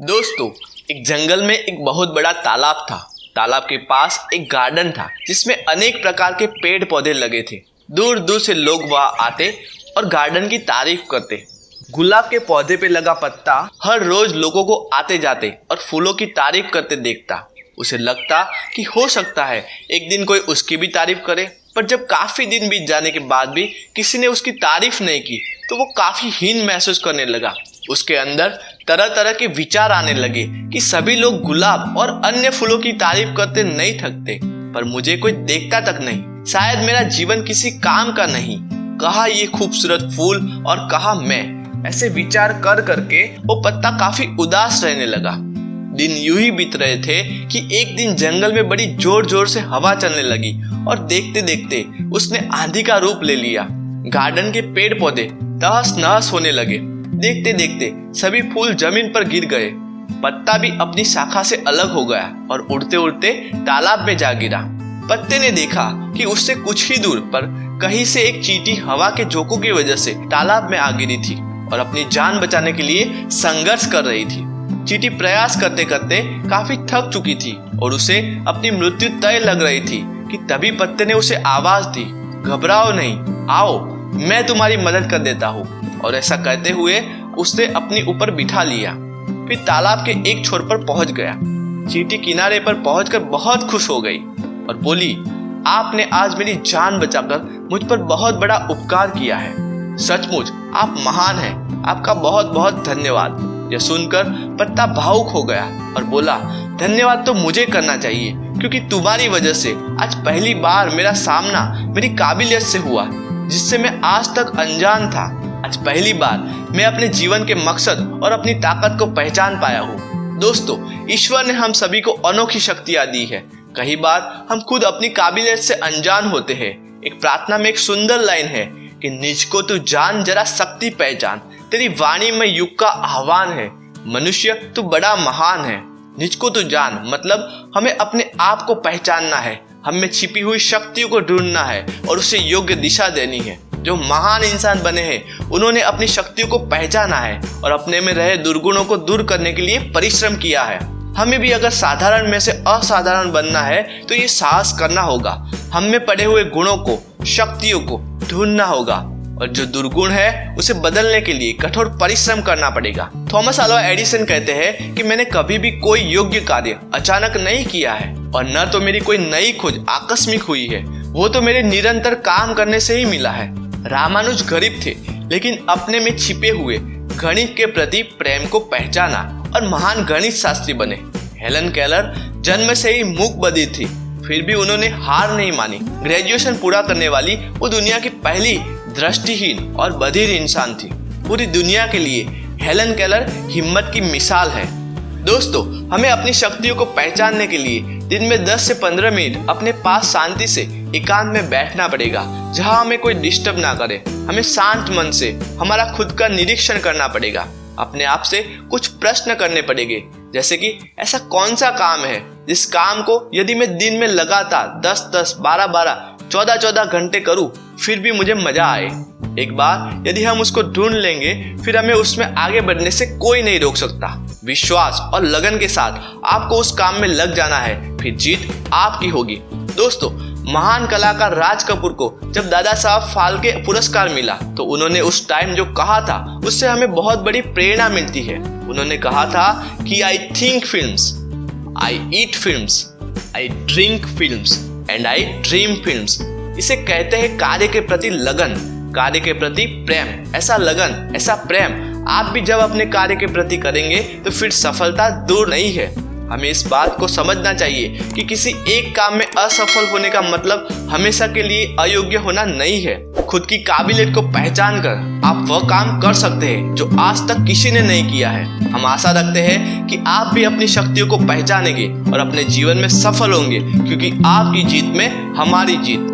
दोस्तों, एक जंगल में एक बहुत बड़ा तालाब था। तालाब के पास एक गार्डन था जिसमें अनेक प्रकार के पेड़ पौधे लगे थे। दूर दूर से लोग वहां आते और गार्डन की तारीफ करते। गुलाब के पौधे पे लगा पत्ता हर रोज लोगों को आते जाते और फूलों की तारीफ करते देखता। उसे लगता कि हो सकता है एक दिन कोई उसकी भी तारीफ करे, पर जब काफी दिन बीत जाने के बाद भी किसी ने उसकी तारीफ नहीं की तो वो काफी हीन महसूस करने लगा। उसके अंदर तरह तरह के विचार आने लगे कि सभी लोग गुलाब और अन्य फूलों की तारीफ करते नहीं थकते, पर मुझे कोई देखता तक नहीं। शायद मेरा जीवन किसी काम का नहीं। कहा ये खूबसूरत फूल और कहा मैं। ऐसे विचार कर करके वो पत्ता काफी उदास रहने लगा। दिन यूं ही बीत रहे थे कि एक दिन जंगल में बड़ी जोर जोर से हवा चलने लगी और देखते देखते उसने आंधी का रूप ले लिया। गार्डन के पेड़ पौधे तहस नहस होने लगे। देखते देखते सभी फूल जमीन पर गिर गए। पत्ता भी अपनी शाखा से अलग हो गया और उड़ते उड़ते तालाब में जा गिरा। पत्ते ने देखा कि उससे कुछ ही दूर पर कहीं से एक चींटी हवा के झोंकों की वजह से तालाब में आ गिरी थी और अपनी जान बचाने के लिए संघर्ष कर रही थी। चींटी प्रयास करते करते काफी थक चुकी थी और उसे अपनी मृत्यु तय लग रही थी कि तभी पत्ते ने उसे आवाज दी, घबराओ नहीं, आओ मैं तुम्हारी मदद कर देता हूँ। और ऐसा कहते हुए उसने अपने ऊपर बिठा लिया। फिर तालाब के एक छोर पर पहुंच गया। चींटी किनारे पर पहुंचकर बहुत खुश हो गई और बोली, आपने आज मेरी जान बचाकर मुझ पर बहुत बड़ा उपकार किया है। सचमुच आप महान हैं। आपका बहुत बहुत धन्यवाद। यह सुनकर पत्ता भावुक हो गया और बोला, धन्यवाद तो मुझे करना चाहिए क्योंकि तुम्हारी वजह से आज पहली बार मेरा सामना मेरी काबिलियत से हुआ, जिससे मैं आज तक अनजान था। आज पहली बार मैं अपने जीवन के मकसद और अपनी ताकत को पहचान पाया हूँ। दोस्तों, ईश्वर ने हम सभी को अनोखी शक्तियाँ दी है। कई बार हम खुद अपनी काबिलियत से अनजान होते हैं। एक प्रार्थना में एक सुंदर लाइन है कि निज को तू जान, जरा शक्ति पहचान, तेरी वाणी में युग का आह्वान है। मनुष्य तू बड़ा महान है। निज को तू जान मतलब हमें अपने आप को पहचानना है, हमें छिपी हुई शक्तियों को ढूंढना है और उसे योग्य दिशा देनी है। जो महान इंसान बने हैं उन्होंने अपनी शक्तियों को पहचाना है और अपने में रहे दुर्गुणों को दूर करने के लिए परिश्रम किया है। हमें भी अगर साधारण में से असाधारण बनना है तो ये साहस करना होगा। हम में पड़े हुए गुणों को, शक्तियों को ढूंढना होगा और जो दुर्गुण है उसे बदलने के लिए कठोर परिश्रम करना पड़ेगा। थॉमस अल्वा एडिसन कहते हैं कि मैंने कभी भी कोई योग्य कार्य अचानक नहीं किया है और न तो मेरी कोई नई खोज आकस्मिक हुई है, वो तो मेरे निरंतर काम करने से ही मिला है। रामानुज गरीब थे लेकिन अपने में छिपे हुए गणित के प्रति प्रेम को पहचाना और महान गणित शास्त्री बने। हेलन केलर जन्म से ही मूक बधिर थी, फिर भी उन्होंने हार नहीं मानी। ग्रेजुएशन पूरा करने वाली वो दुनिया की पहली दृष्टिहीन और बधिर इंसान थी। पूरी दुनिया के लिए हेलन केलर हिम्मत की मिसाल है। दोस्तों, हमें अपनी शक्तियों को पहचानने के लिए दिन में 10 से 15 मिनट अपने पास शांति से एकांत में बैठना पड़ेगा, जहां हमें कोई डिस्टर्ब ना करे। हमें शांत मन से हमारा खुद का निरीक्षण करना पड़ेगा। अपने आप से कुछ प्रश्न करने पड़ेंगे, जैसे कि ऐसा कौन सा काम है जिस काम को यदि मैं दिन में लगातार 10-10, 12-12, 14-14 घंटे करूं फिर भी मुझे मजा आए। एक बार यदि हम उसको ढूंढ लेंगे फिर हमें उसमें आगे बढ़ने से कोई नहीं रोक सकता। विश्वास और लगन के साथ आपको उस काम में लग जाना है, फिर जीत आपकी होगी। दोस्तों, महान कलाकार राज कपूर को जब दादा साहब फाल्के पुरस्कार मिला तो उन्होंने उस टाइम जो कहा था उससे हमें बहुत बड़ी प्रेरणा मिलती है। उन्होंने कहा था कि I think films, I eat films, I drink films and I dream films. इसे कहते हैं कार्य के प्रति लगन, कार्य के प्रति प्रेम। ऐसा लगन, ऐसा प्रेम आप भी जब अपने कार्य के प्रति करेंगे तो फिर सफलता दूर नहीं है। हमें इस बात को समझना चाहिए कि किसी एक काम में असफल होने का मतलब हमेशा के लिए अयोग्य होना नहीं है। खुद की काबिलियत को पहचान कर आप वह काम कर सकते हैं जो आज तक किसी ने नहीं किया है। हम आशा रखते हैं कि आप भी अपनी शक्तियों को पहचानेंगे और अपने जीवन में सफल होंगे, क्योंकि आपकी जीत में हमारी जीत।